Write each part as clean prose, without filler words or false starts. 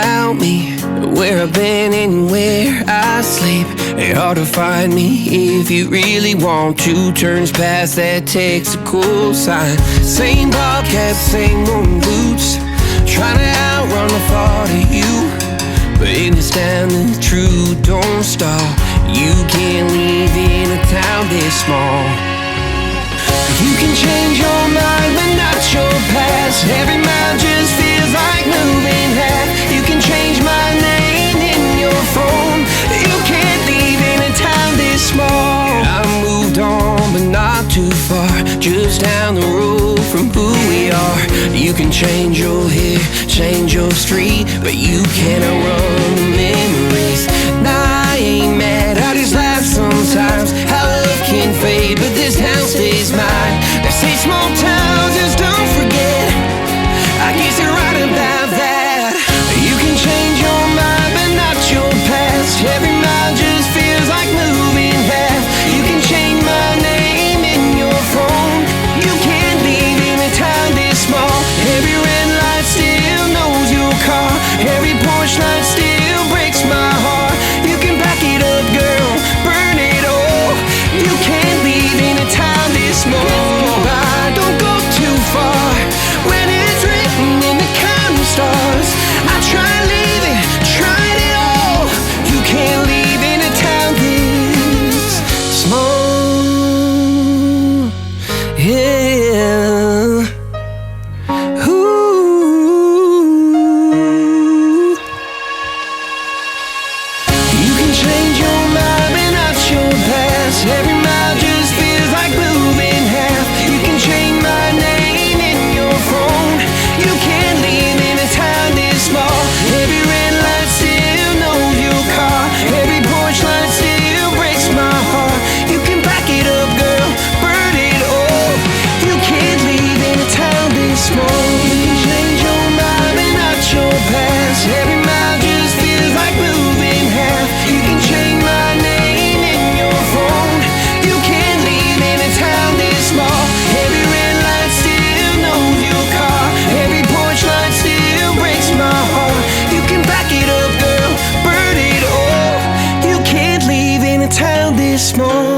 about me, where I've been and where I sleep. It's hard to find me if you really want to. Turns past that takes a cool sign. Same bobcat, same old boots, trying to outrun the thought of you. But in this town the truth don't stop. You can't leave in a town this small. You can change your mind but not your past. Every mile just feels like moving half. You can change my name in your phone. You can't leave in a town this small. I moved on but not too far, just down the road from who we are. You can change your hair, change your street, but you can't outrun the memories. Nah, I ain't mad, I just laugh sometimes. How love can fade, but this town stays mine. They say small towns just don't forget. I guess you're right about that. You can change your mind but not your past. Every mile just feels like moving half. You can change my name in your phone. You can't leave in a town this small. Every red light still knows your car. Every porch light still breaks my heart. You can back it up, girl, burn it all. You can't leave in a town this small. Don't go too far when it's written in the counting stars. I tried leaving, tried it all. You can't leave in a town this small. Yeah. Ooh. You can change your mind but not your past. Every mile just feels like moving half. You can change my name in your phone. You can't leave in a town this small. Every red light still knows your car. Every porch light still breaks my heart. You can back it up, girl, burn it all. You can't leave in a town this small. You can change your mind but not your past. Every mile just feels like moving half. You can change my name in your phone. You can't leave in a town this small. Every red light still knows your car. Every porch light still breaks my heart. You can back it up, girl, burn it all. You can't leave in a town this small.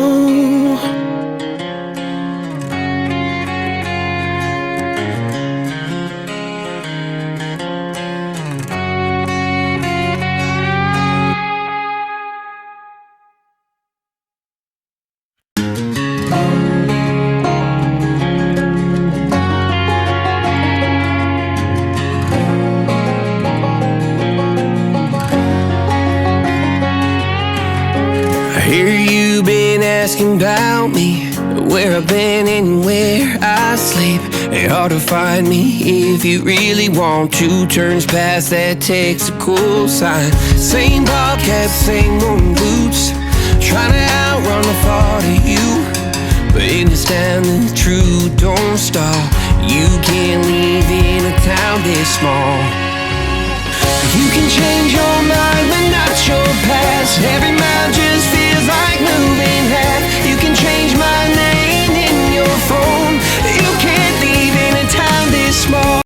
I hear you been asking about me, where I've been and where I sleep. It's hard to find me if you really want to. Turns past that takes a cool sign. Same bobcat, same old boots, trying to outrun the thought of you. But in this town the truth don't stop. You can't leave in a town this small. You can change your mind